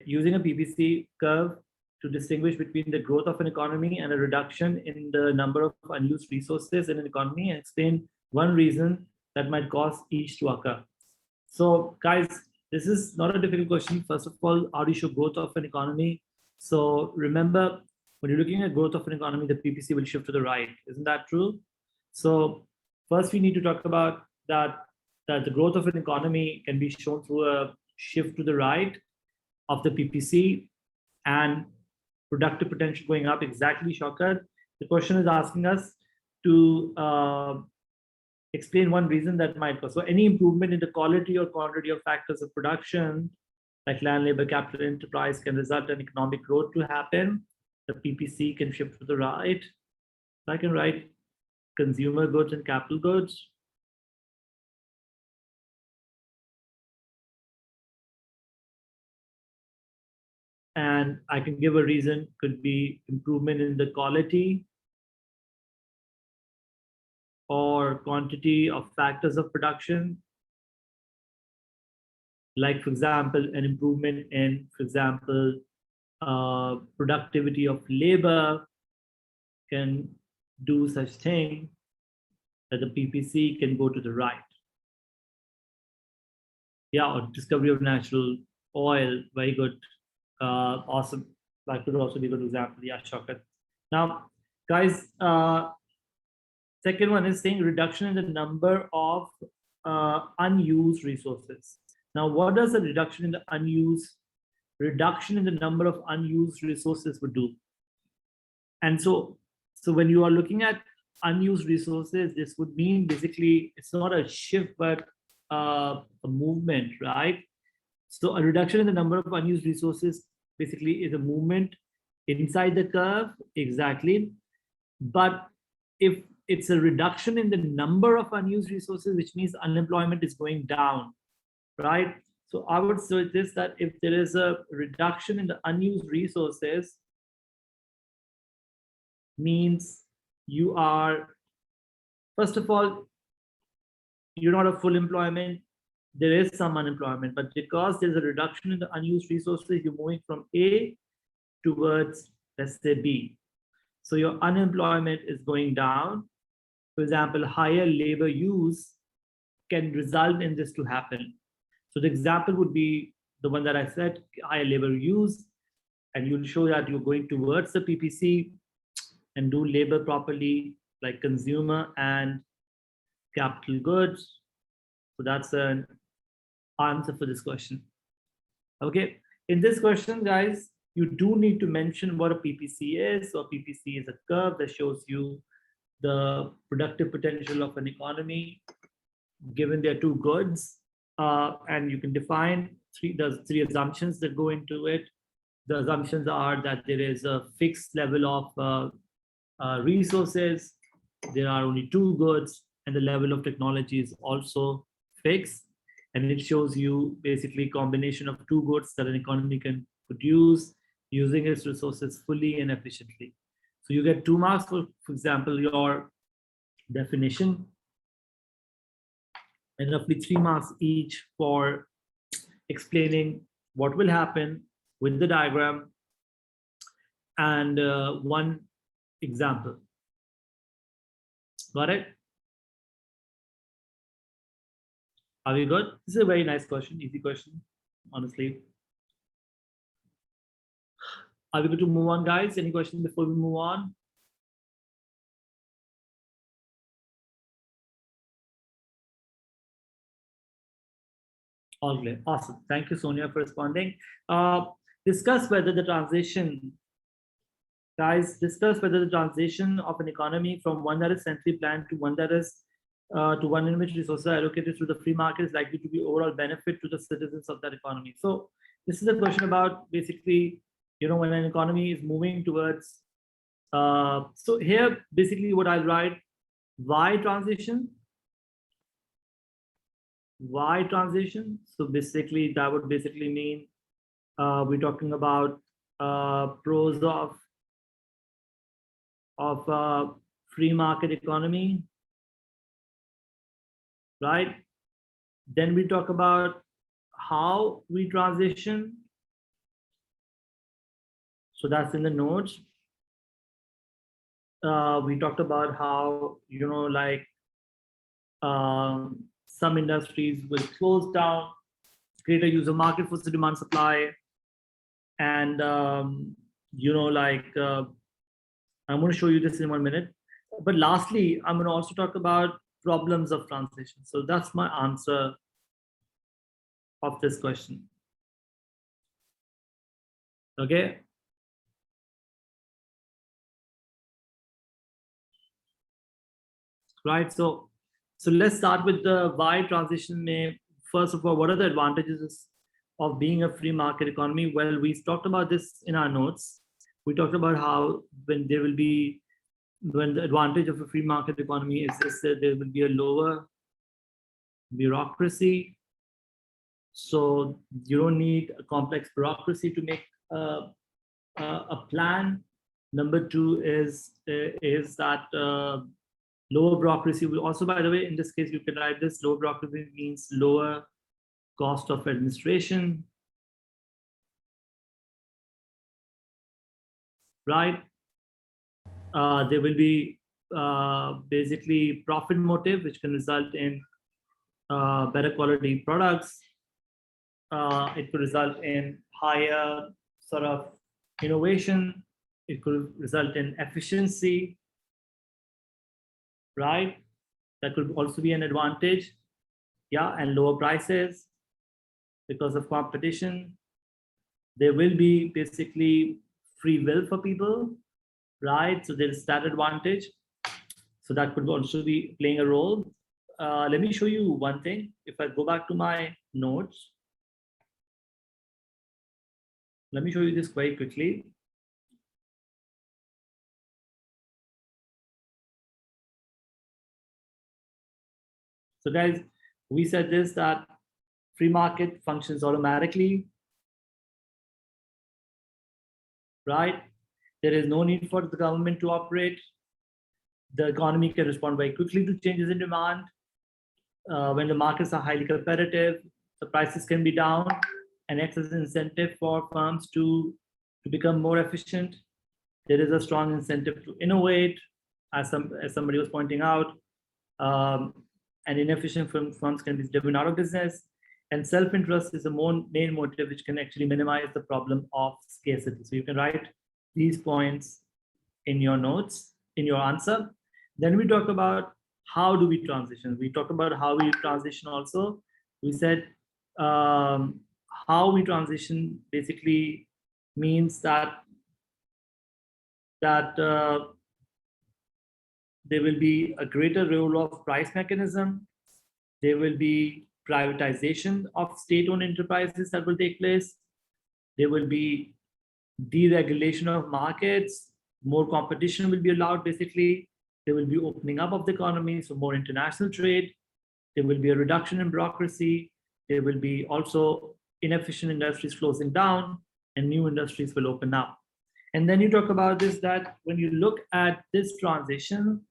using a PPC curve to distinguish between the growth of an economy and a reduction in the number of unused resources in an economy, and explain one reason that might cause each to occur. So guys, this is not a difficult question. First of all, how do you show growth of an economy? So remember, when you're looking at growth of an economy, the PPC will shift to the right. Isn't that true? So first we need to talk about that the growth of an economy can be shown through a shift to the right of the PPC and productive potential going up. Exactly, Shaukat. The question is asking us to explain one reason that might cause. So any improvement in the quality or quantity of factors of production, like land, labor, capital, enterprise, can result in economic growth to happen. The PPC can shift to the right. I can write consumer goods and capital goods. And I can give a reason, could be improvement in the quality or quantity of factors of production. Like, for example, an improvement in, for example, productivity of labor can do such thing that the PPC can go to the right. Yeah, or discovery of natural oil, very good. Awesome. That could also be a good example. Yeah, Shaukat. Now, guys, second one is saying reduction in the number of unused resources. Now, what does a reduction in the number of unused resources would do? And so when you are looking at unused resources, this would mean basically it's not a shift, but a movement, right? So a reduction in the number of unused resources basically is a movement inside the curve, exactly. But if it's a reduction in the number of unused resources, which means unemployment is going down, right? So I would say this, that if there is a reduction in the unused resources, means you are, first of all, you're not a full employment, there is some unemployment, but because there's a reduction in the unused resources, you're moving from A towards, let's say, B. So your unemployment is going down. For example, higher labor use can result in this to happen. So the example would be the one that I said, higher labor use, and you'll show that you're going towards the PPC and do labor properly, like consumer and capital goods. So that's an answer for this question. Okay, in this question, guys, you do need to mention what a PPC is. So a PPC is a curve that shows you the productive potential of an economy, given their two goods. And you can define there's three assumptions that go into it. The assumptions are that there is a fixed level of resources, there are only two goods, and the level of technology is also fixed. And it shows you basically combination of two goods that an economy can produce using its resources fully and efficiently. So you get 2 marks for example, your definition, and roughly 3 marks each for explaining what will happen with the diagram and one example. Got it? Are we good? This is a very nice question, easy question, honestly. Are we going to move on, guys? Any questions before we move on? All clear. Awesome. Thank you, Sonia, for responding. Discuss whether the transition, guys, discuss whether the transition of an economy from one that is centrally planned to one that is to one in which resources are allocated through the free market is likely to be overall benefit to the citizens of that economy. So this is a question about basically, you know, when an economy is moving towards, so here basically what I'll write, why transition? Why transition? So basically that would basically mean we're talking about pros of free market economy, right? Then we talk about how we transition, So that's in the notes. We talked about how, like some industries will close down, greater user market for the demand supply. And, like, I'm going to show you this in 1 minute. But lastly, I'm going to also talk about problems of transition. So that's my answer of this question. Okay. Right. So let's start with the why transition may. First of all, what are the advantages of being a free market economy? Well, we talked about this in our notes. We talked about how when the advantage of a free market economy is this, that there will be a lower bureaucracy. So you don't need a complex bureaucracy to make a plan. Number two is that lower bureaucracy will also, by the way, in this case, you can write this, lower bureaucracy means lower cost of administration, right? There will be basically profit motive, which can result in better quality products. It could result in higher sort of innovation. It could result in efficiency, right? That could also be an advantage. Yeah, and lower prices because of competition. There will be basically free will for people, right? So there's that advantage. So that could also be playing a role. Let me show you one thing. If I go back to my notes, let me show you this very quickly. So guys, we said this, that free market functions automatically, right? There is no need for the government to operate. The economy can respond very quickly to changes in demand. When the markets are highly competitive, the prices can be down and acts as an incentive for firms to become more efficient. There is a strong incentive to innovate, as somebody was pointing out. And inefficient firms can be driven out of business. And self-interest is the main motive, which can actually minimize the problem of scarcity. So you can write these points in your notes, in your answer. Then we talk about how do we transition. We talk about how we transition also. We said how we transition basically means that there will be a greater role of price mechanism. There will be privatization of state-owned enterprises that will take place. There will be deregulation of markets. More competition will be allowed, basically. There will be opening up of the economy, so more international trade. There will be a reduction in bureaucracy. There will be also inefficient industries closing down, and new industries will open up. And then you talk about this, that when you look at this transition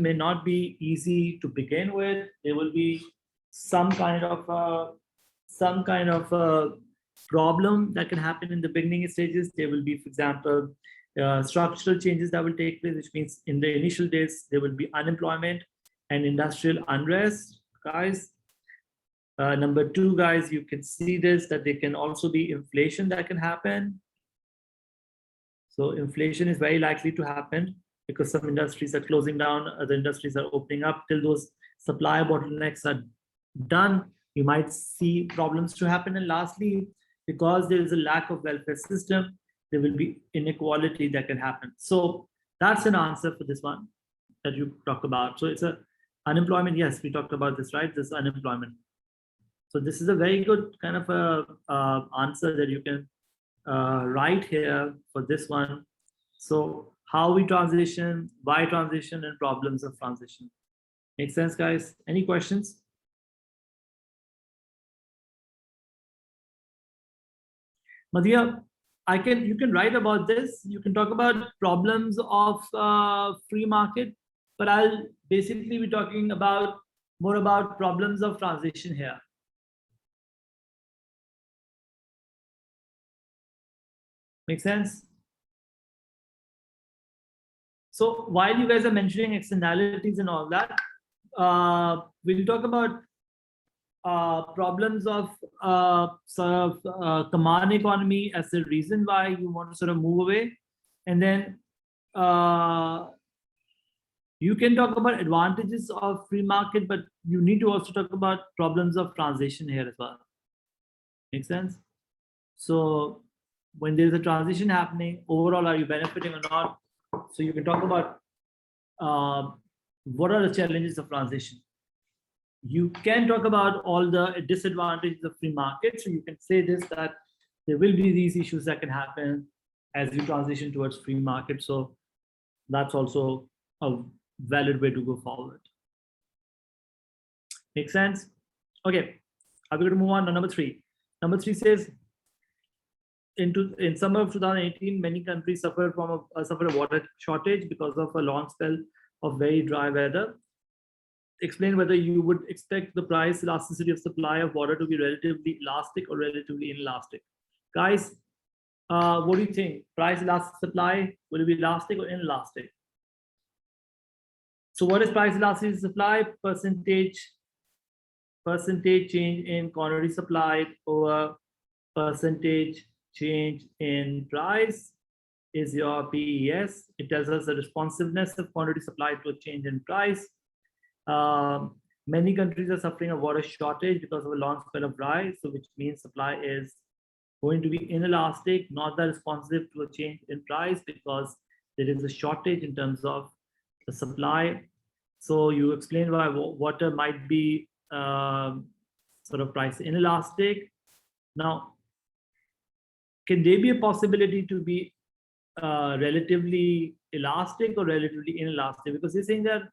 may not be easy to begin with. There will be some kind of problem that can happen in the beginning stages. There will be, for example, structural changes that will take place, which means in the initial days, there will be unemployment and industrial unrest, guys. Number two, guys, you can see this, that there can also be inflation that can happen. So inflation is very likely to happen because some industries are closing down, other industries are opening up. Till those supply bottlenecks are done, you might see problems to happen. And lastly, because there is a lack of welfare system, there will be inequality that can happen. So that's an answer for this one that you talk about. So it's a unemployment. Yes, we talked about this, right? This unemployment. So this is a very good kind of a answer that you can write here for this one. So how we transition, why transition, and problems of transition. Make sense, guys? Any questions? Madhya, you can write about this. You can talk about problems of free market, but I'll basically be talking about more about problems of transition here. Make sense? So while you guys are mentioning externalities and all that, we'll talk about problems of command economy as the reason why you want to sort of move away. And then you can talk about advantages of free market, but you need to also talk about problems of transition here as well. Make sense? So when there's a transition happening, overall, are you benefiting or not? So you can talk about what are the challenges of transition. You can talk about all the disadvantages of free market. So you can say this, that there will be these issues that can happen as you transition towards free market. So that's also a valid way to go forward. Make sense? Okay, are we going to move on to number 3? Number 3 says, in summer of 2018, many countries suffered from a water shortage because of a long spell of very dry weather. Explain whether you would expect the price elasticity of supply of water to be relatively elastic or relatively inelastic. Guys, what do you think? Price elastic supply, will it be elastic or inelastic? So what is price elasticity of supply? Percentage change in quantity supplied over percentage change in price is your PES. It tells us the responsiveness of quantity supplied to a change in price. Many countries are suffering a water shortage because of a long spell of dry, so which means supply is going to be inelastic, not that responsive to a change in price, because there is a shortage in terms of the supply. So you explain why water might be sort of price inelastic. Now, can there be a possibility to be relatively elastic or relatively inelastic? Because you're saying that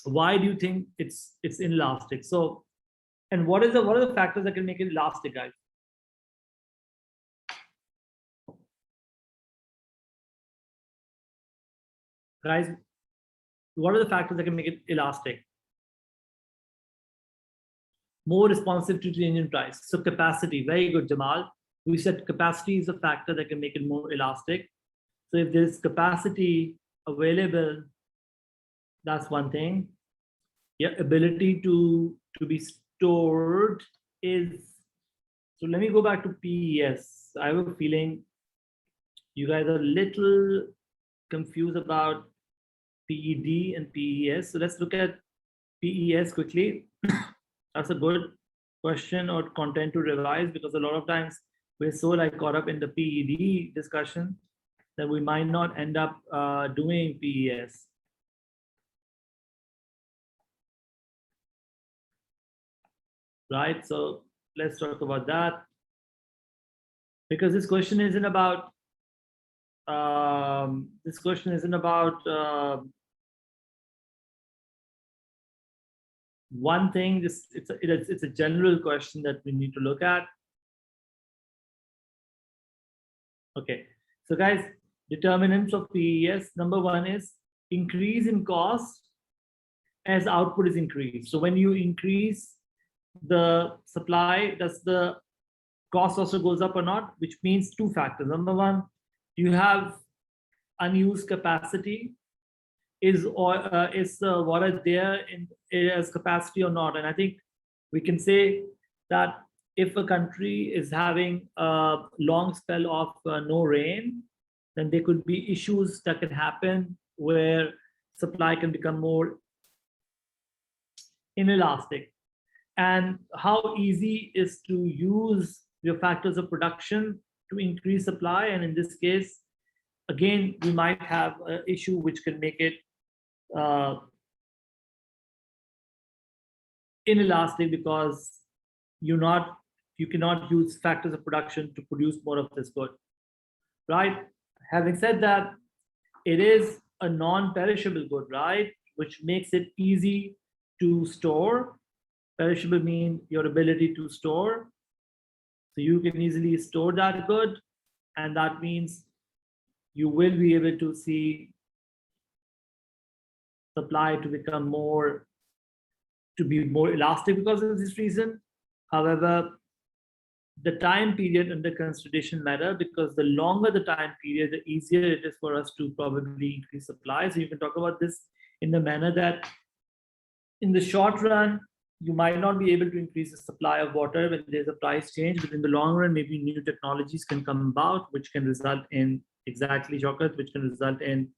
why do you think it's inelastic? So, and what are the factors that can make it elastic, guys? Guys, what are the factors that can make it elastic? More responsive to change in price. So capacity, very good, Jamal. We said capacity is a factor that can make it more elastic. So if there's capacity available, that's one thing. Yeah, ability to be stored is. So let me go back to PES. I have a feeling you guys are a little confused about PED and PES. So let's look at PES quickly. That's a good question or content to revise, because a lot of times we're so like caught up in the PED discussion that we might not end up doing PES. Right, so let's talk about that, because this question isn't about one thing. It's a general question that we need to look at. Okay, so guys, determinants of PES. Number 1 is increase in cost as output is increased. So when you increase the supply, does the cost also goes up or not? Which means 2 factors. Number 1, you have unused capacity. Is water there in as capacity or not? And I think we can say that if a country is having a long spell of no rain, then there could be issues that can happen where supply can become more inelastic. And how easy is to use your factors of production to increase supply? And in this case, again, we might have an issue which can make it inelastic, because you cannot use factors of production to produce more of this good, right? Having said that, it is a non-perishable good, right? Which makes it easy to store. Perishable means your ability to store. So you can easily store that good, and that means you will be able to see supply to become more elastic because of this reason. However, the time period under consideration matter, because the longer the time period, the easier it is for us to probably increase supply. So you can talk about this in the manner that in the short run, you might not be able to increase the supply of water when there's a price change, but in the long run, maybe new technologies can come about, which can result in exactly Shaukat, which can result in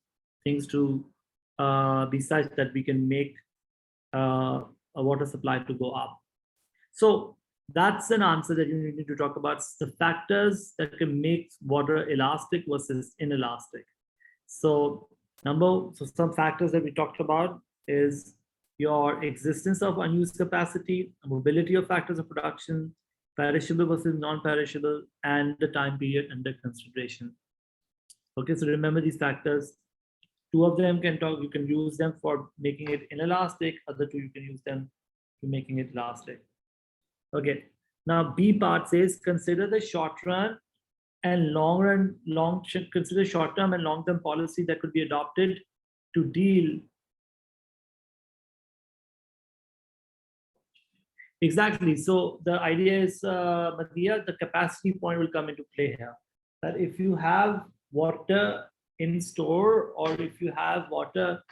things to be such that we can make a water supply to go up. So that's an answer that you need to talk about, the factors that can make water elastic versus inelastic. So some factors that we talked about is your existence of unused capacity, mobility of factors of production, perishable versus non-perishable, and the time period under consideration. Okay, so remember these factors. Two of them you can use them for making it inelastic, other two you can use them to making it elastic. Okay, now B part says consider the short run and consider short-term and long-term policy that could be adopted to deal. Exactly. So the idea is, Madhya, the capacity point will come into play here. That if you have water in store, or if you have water,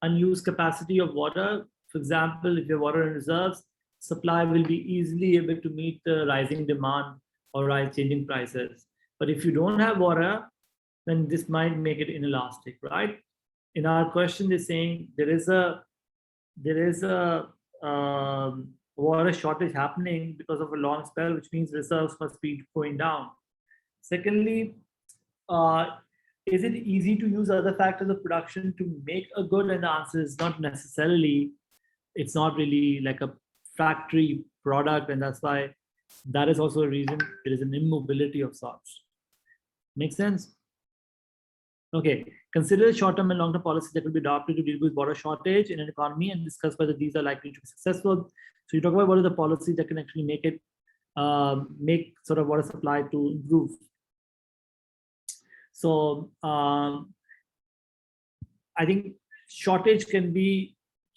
unused capacity of water, for example, if you have water in reserves, supply will be easily able to meet the rising demand or changing prices. But if you don't have water, then this might make it inelastic, right? In our question, they're saying there is a water shortage happening because of a long spell, which means reserves must be going down. Secondly, is it easy to use other factors of production to make a good? And the answer is not necessarily. It's not really like a factory product, and that's why that is also a reason there is an immobility of sorts. Make sense? Okay, consider short-term and long-term policies that will be adopted to deal with water shortage in an economy and discuss whether these are likely to be successful. So you talk about what are the policies that can actually make it, make sort of water supply to improve. So I think shortage can be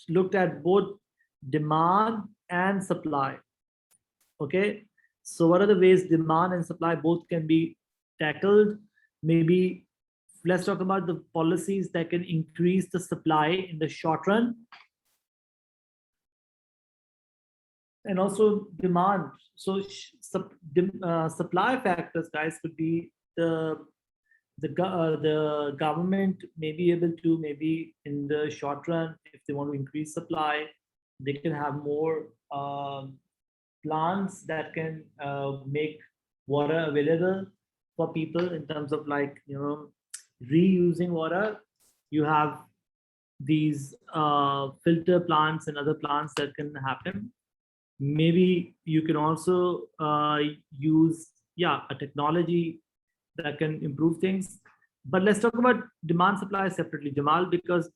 looked at both demand and supply. Okay, so what are the ways demand and supply both can be tackled? Maybe let's talk about the policies that can increase the supply in the short run, and also demand. So supply factors, guys, could be the government may be able to, maybe in the short run, if they want to increase supply, they can have more plants that can make water available for people in terms of, like, you know, reusing water. You have these filter plants and other plants that can happen. Maybe you can also use a technology that can improve things. But let's talk about demand supply separately, Jamal, because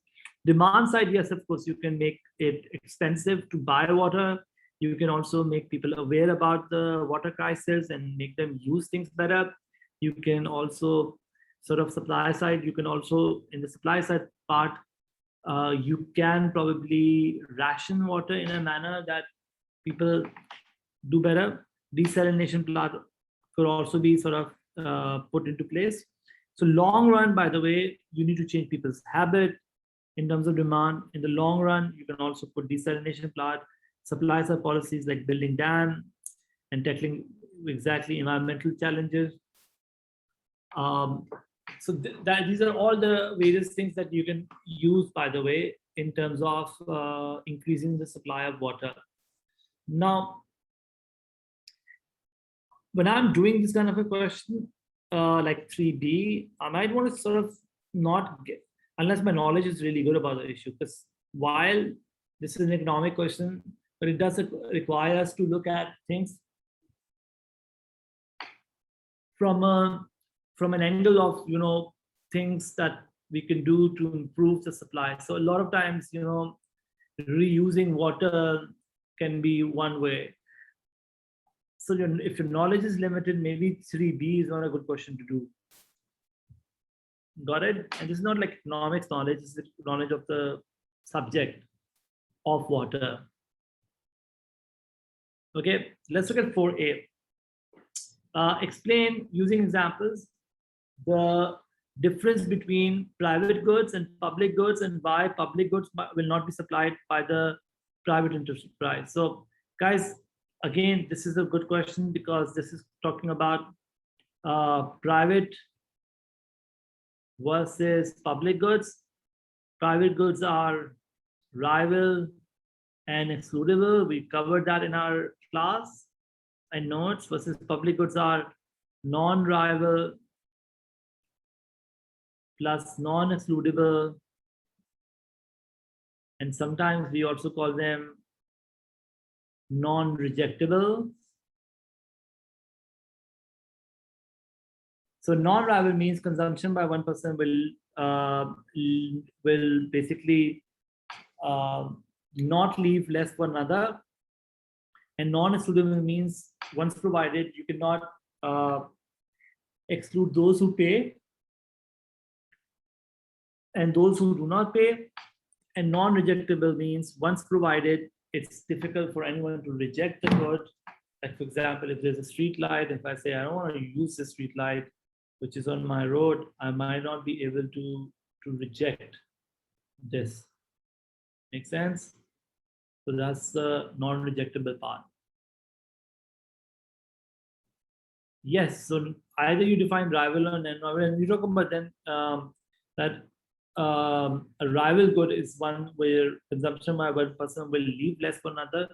demand side, yes, of course, you can make it expensive to buy water. You can also make people aware about the water crisis and make them use things better. You can also sort of supply side, you can also, in the supply side part, you can probably ration water in a manner that people do better. Desalination plant could also be sort of put into place. So long run, by the way, you need to change people's habit in terms of demand. In the long run, you can also put desalination plant, supply side policies like building dam and tackling exactly environmental challenges. So these are all the various things that you can use, by the way, in terms of increasing the supply of water. Now, when I'm doing this kind of a question, like 3B, I might want to sort of not get, unless my knowledge is really good about the issue, because while this is an economic question, but it does require us to look at things from an angle of, you know, things that we can do to improve the supply. So a lot of times, you know, reusing water can be one way. So if your knowledge is limited, maybe 3B is not a good question to do. Got it? And this is not like economics knowledge, it's the knowledge of the subject of water. Okay, let's look at 4A. explain using examples the difference between private goods and public goods and why public goods will not be supplied by the private enterprise. So guys, again, this is a good question because this is talking about private versus public goods. Private goods are rival and excludable. We covered that in our class and notes, versus public goods are non-rival plus non-excludable, and sometimes we also call them non-rejectable. So non-rival means consumption by one person will basically not leave less for another, and non-excludable means once provided, you cannot exclude those who pay and those who do not pay. And non-rejectable means once provided, it's difficult for anyone to reject the good. Like for example, if there's a street light, if I say I don't want to use the street light which is on my road, I might not be able to reject this. Make sense? So that's the non-rejectable part. Yes, so either you define rival or non-rival, and we talk about then that a rival good is one where consumption by one person will leave less for another.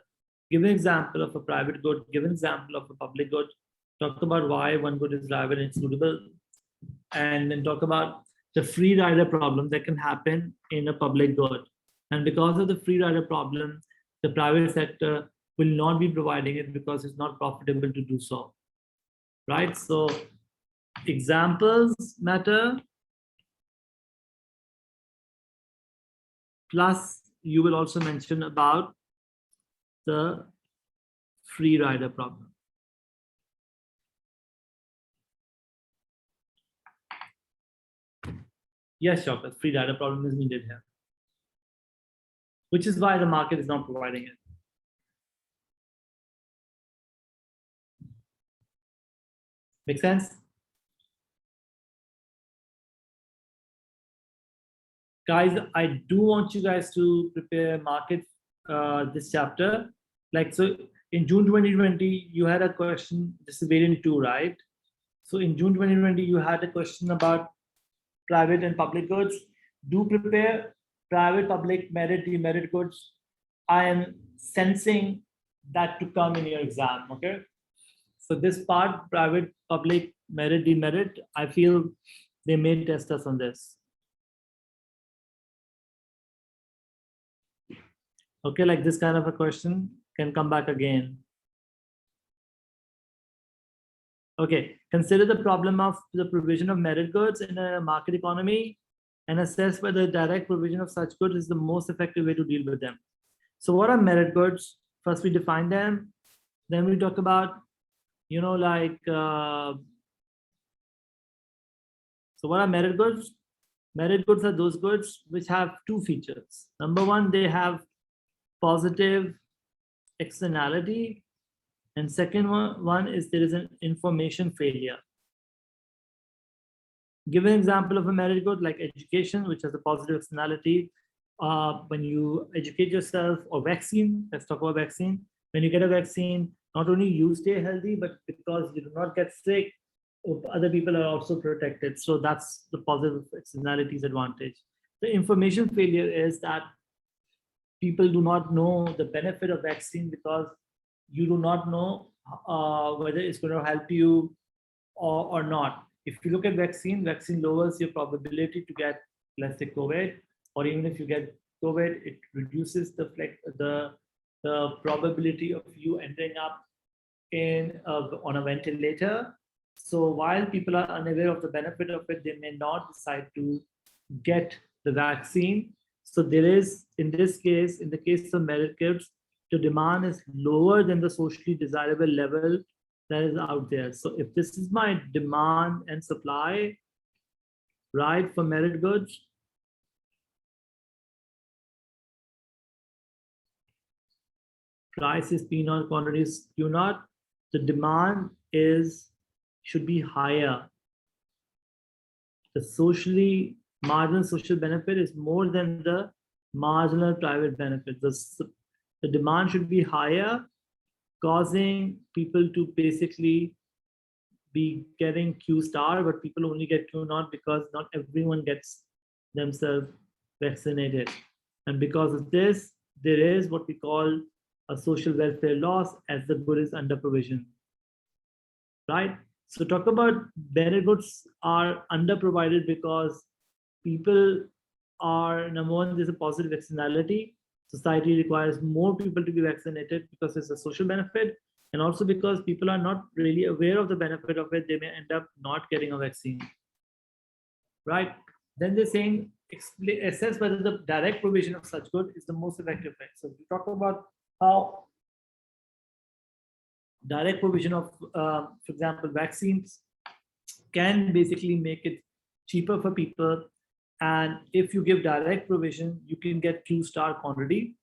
Give an example of a private good, give an example of a public good, talk about why one good is rival and excludable, and then talk about the free rider problem that can happen in a public good. And because of the free rider problem, the private sector will not be providing it because it's not profitable to do so. Right? So examples matter. Plus, you will also mention about the free rider problem. Yes, Shaukat, free rider problem is needed here, which is why the market is not providing it. Make sense? Guys, I do want you guys to prepare market this chapter. Like, so in June 2020, you had a question, this is variant 2, right? So in June 2020, you had a question about private and public goods. Do prepare private, public, merit, demerit goods. I am sensing that to come in your exam, okay? So this part, private, public, merit, demerit, I feel they may test us on this. Okay, like this kind of a question can come back again. Okay, consider the problem of the provision of merit goods in a market economy and assess whether direct provision of such goods is the most effective way to deal with them. So what are merit goods? First we define them, then we talk about, you know, like, so what are merit goods? Merit goods are those goods which have two features. Number one, they have positive externality, and second one is there is an information failure. Give an example of a merit good like education, which has a positive externality. When you educate yourself, or vaccine, let's talk about vaccine. When you get a vaccine, not only you stay healthy, but because you do not get sick, other people are also protected. So that's the positive externalities advantage. The information failure is that people do not know the benefit of vaccine because you do not know whether it's going to help you or not. If you look at vaccine lowers your probability to get, let's say, COVID, or even if you get COVID, it reduces the probability of you ending up in on a ventilator. So while people are unaware of the benefit of it, they may not decide to get the vaccine. So there is, in this case, in the case of merit goods, the demand is lower than the socially desirable level that is out there. So if this is my demand and supply, right, for merit goods, price is P naught, quantity is Q naught, the demand is should be higher. The marginal social benefit is more than the marginal private benefit. The demand should be higher, causing people to basically be getting Q star, but people only get Q naught because not everyone gets themselves vaccinated. And because of this, there is what we call a social welfare loss as the good is under provision. Right? So talk about better goods are under provided because people are, number one, there's a positive externality. Society requires more people to be vaccinated because it's a social benefit, and also because people are not really aware of the benefit of it, they may end up not getting a vaccine. Right? Then they're saying assess whether the direct provision of such good is the most effective way. So we talk about how direct provision of, for example, vaccines can basically make it cheaper for people. And if you give direct provision, you can get Q star quantity,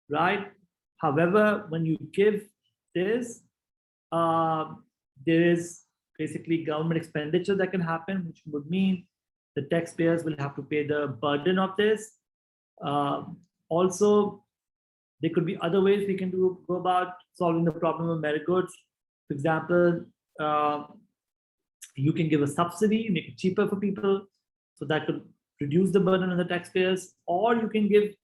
right? However, when you give this, there is basically government expenditure that can happen, which would mean the taxpayers will have to pay the burden of this. Also, there could be other ways we can go about solving the problem of merit goods. For example, you can give a subsidy, make it cheaper for people, so that could reduce the burden on the taxpayers. Or you can give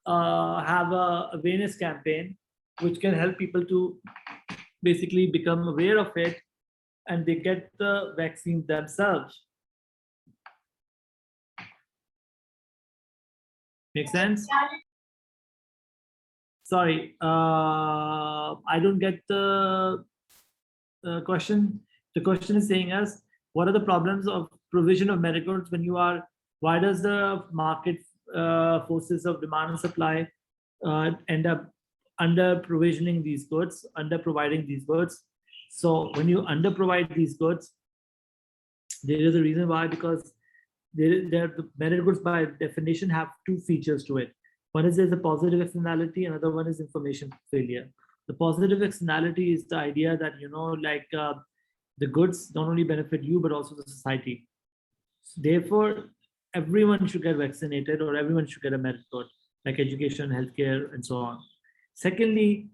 have a awareness campaign, which can help people to basically become aware of it, and they get the vaccine themselves. Make sense? Sorry, I don't get the question. The question is saying us, what are the problems of provision of merit goods when you are, why does the market forces of demand and supply end up under provisioning these goods, under providing these goods? So when you under provide these goods, there is a reason why, because the merit goods by definition have two features to it. One is there's a positive externality, another one is information failure. The positive externality is the idea that, like the goods not only benefit you, but also the society. Therefore, everyone should get vaccinated, or everyone should get a merit good, like education, healthcare, and so on. Secondly,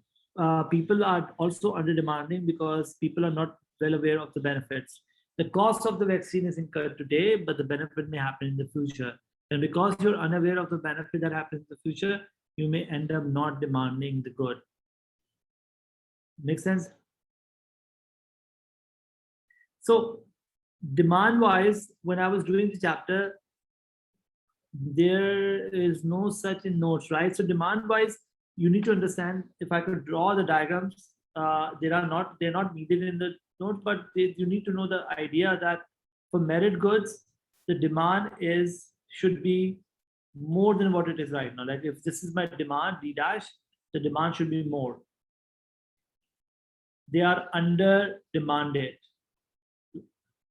people are also under demanding because people are not well aware of the benefits. The cost of the vaccine is incurred today, but the benefit may happen in the future. And because you're unaware of the benefit that happens in the future, you may end up not demanding the good. Make sense? So demand-wise, when I was doing the chapter, there is no such in notes, right? So demand-wise, you need to understand, if I could draw the diagrams, they're not needed in the notes, but you need to know the idea that for merit goods, the demand should be more than what it is right now. Like if this is my demand, D dash, the demand should be more. They are under demanded.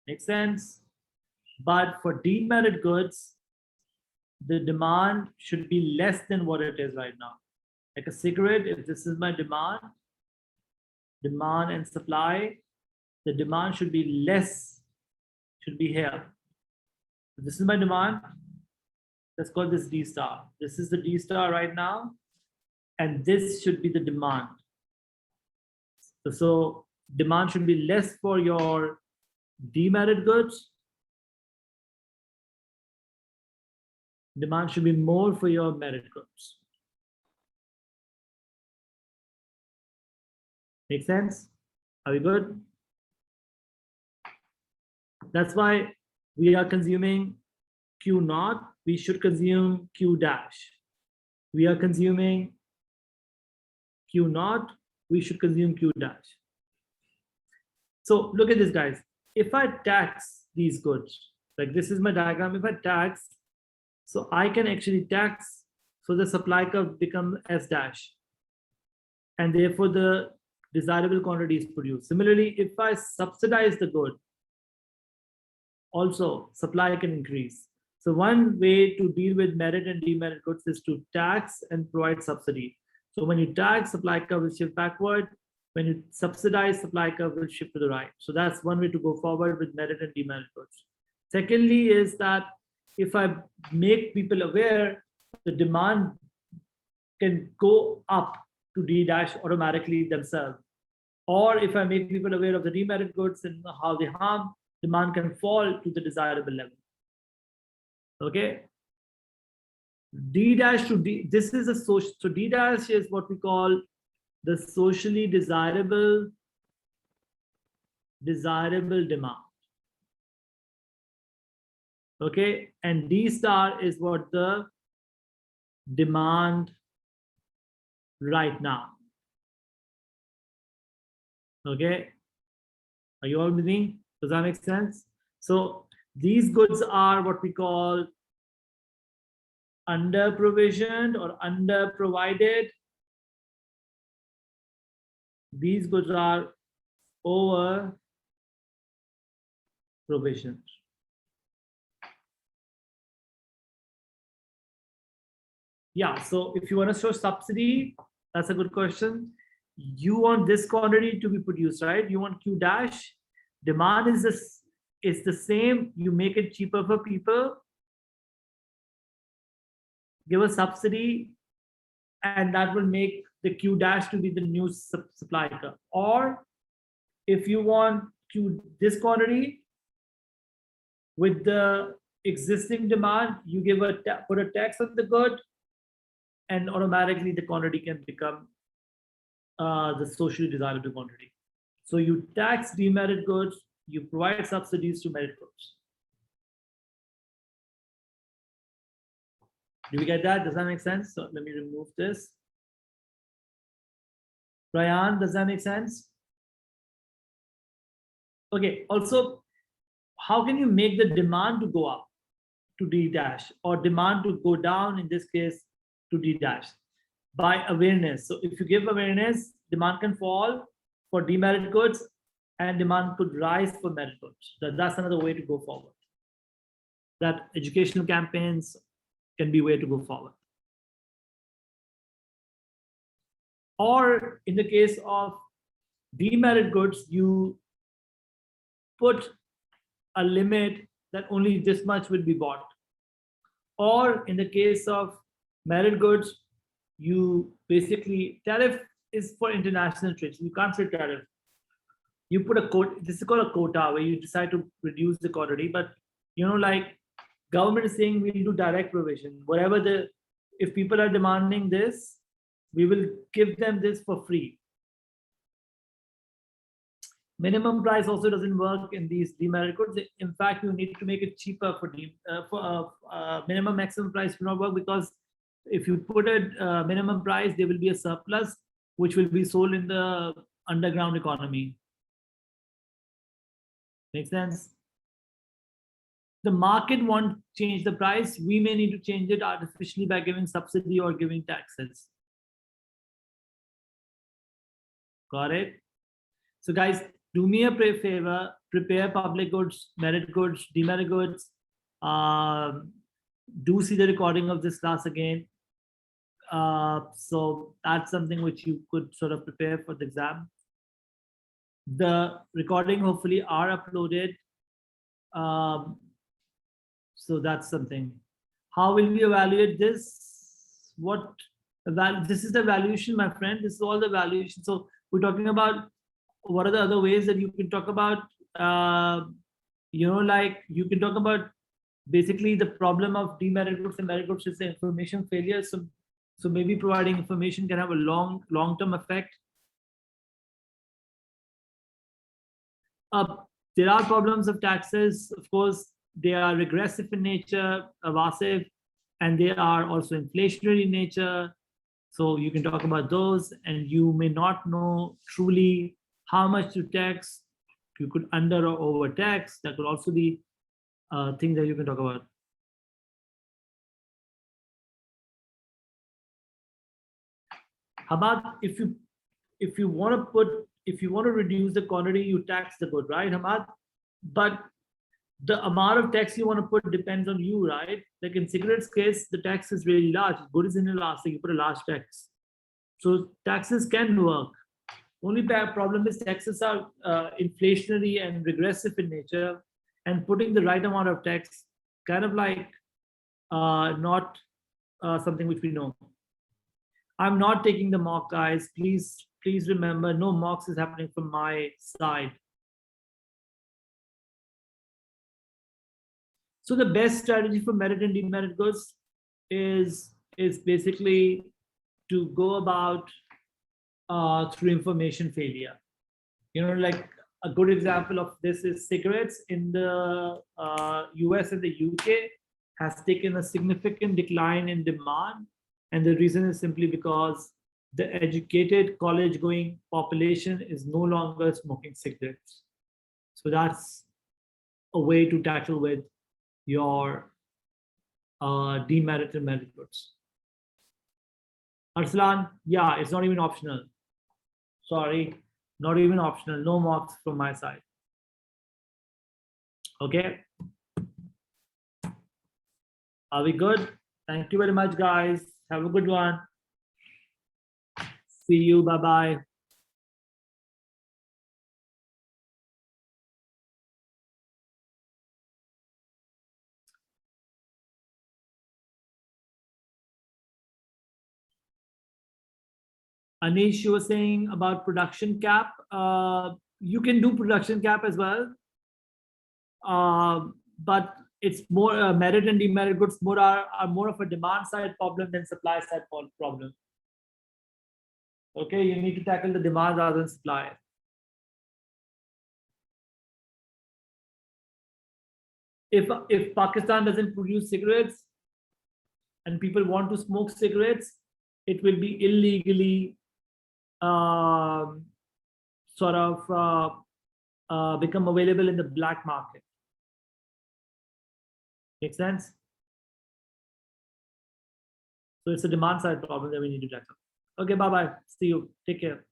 Make sense? But for demerit goods, the demand should be less than what it is right now. Like a cigarette, if this is my demand and supply, the demand should be less, should be here. So this is my demand. Let's call this D star. This is the D star right now, and this should be the demand. So demand should be less for your demerit goods. Demand should be more for your merit goods. Make sense? Are we good? That's why we are consuming Q naught. We should consume Q dash. We are consuming Q naught. We should consume Q dash. So look at this, guys. If I tax these goods, like this is my diagram, if I tax, so I can actually tax, so the supply curve becomes S dash. And therefore the desirable quantity is produced. Similarly, if I subsidize the good, also supply can increase. So one way to deal with merit and demerit goods is to tax and provide subsidy. So when you tax, supply curve will shift backward. when you subsidize, supply curve will shift to the right. So that's one way to go forward with merit and demerit goods. Secondly is that if I make people aware, the demand can go up to D dash automatically themselves. Or if I make people aware of the demerit goods and how they harm, demand can fall to the desirable level. Okay. D dash to D, this is a social, so D dash is what we call the socially desirable demand. Okay, and D star is what the demand right now. Okay, are you all with me? Does that make sense? So these goods are what we call under provisioned or under provided. These goods are over provisioned. Yeah, so if you want to show subsidy, that's a good question. You want this quantity to be produced, right? You want Q dash. Demand is this is the same. You make it cheaper for people. Give a subsidy, and that will make the Q dash to be the new supply curve. Or if you want this quantity with the existing demand, you give put a tax on the good, and automatically the quantity can become the socially desirable quantity. So you tax demerit goods, you provide subsidies to merit goods. Do we get that? Does that make sense? So let me remove this. Ryan, does that make sense? Okay, also, how can you make the demand to go up to D dash or demand to go down, in this case, to D dash? By awareness. So if you give awareness, demand can fall for demerit goods and demand could rise for merit goods. That's another way to go forward. That educational campaigns can be a way to go forward. Or in the case of demerit goods, you put a limit that only this much will be bought. Or in the case of merit goods, you basically, tariff is for international trade. So you can't say tariff. You put a quota, this is called a quota, where you decide to reduce the quantity, but like government is saying we'll do direct provision. Whatever if people are demanding this, we will give them this for free. Minimum price also doesn't work in these demerit goods. In fact, you need to make it cheaper for minimum maximum price will not work, because if you put a minimum price, there will be a surplus which will be sold in the underground economy. Make sense? The market won't change the price. We may need to change it artificially by giving subsidy or giving taxes. Got it? So guys, do me a favor, prepare public goods, merit goods, demerit goods. Do see the recording of this class again. So that's something which you could sort of prepare for the exam. The recording hopefully are uploaded. So that's something. How will we evaluate this? This is the evaluation, my friend. This is all the evaluation. So we're talking about what are the other ways that you can talk about. Like you can talk about basically the problem of demerit goods and merit goods is the information failure. So maybe providing information can have a long-term effect. There are problems of taxes. Of course, they are regressive in nature, evasive, and they are also inflationary in nature. So you can talk about those, and you may not know truly how much to tax. You could under or over tax. That could also be things that you can talk about. How about if you want to reduce the quantity, you tax the good, right, Hamad? But the amount of tax you want to put depends on you, right? Like in cigarettes case, the tax is really large. Good is inelastic, you put a large tax. So taxes can work. Only problem is taxes are inflationary and regressive in nature, and putting the right amount of tax kind of like not something which we know. I'm not taking the mock, guys. Please remember, no mocks is happening from my side. So the best strategy for merit and demerit goods is basically to go about through information failure. You know, like a good example of this is cigarettes in the US and the UK has taken a significant decline in demand. And the reason is simply because the educated college going population is no longer smoking cigarettes. So that's a way to tackle with your demerit and merit goods. Arslan, yeah, it's not even optional. Sorry, not even optional. No marks from my side. Okay. Are we good? Thank you very much, guys. Have a good one. See you. Bye-bye. Anish, you were saying about production cap. You can do production cap as well. But it's more merit and demerit goods more are more of a demand side problem than supply side problem. Okay, you need to tackle the demand rather than supply. If Pakistan doesn't produce cigarettes and people want to smoke cigarettes, it will be illegally sort of become available in the black market. Make sense? So it's a demand side problem that we need to tackle. Okay, bye-bye. See you. Take care.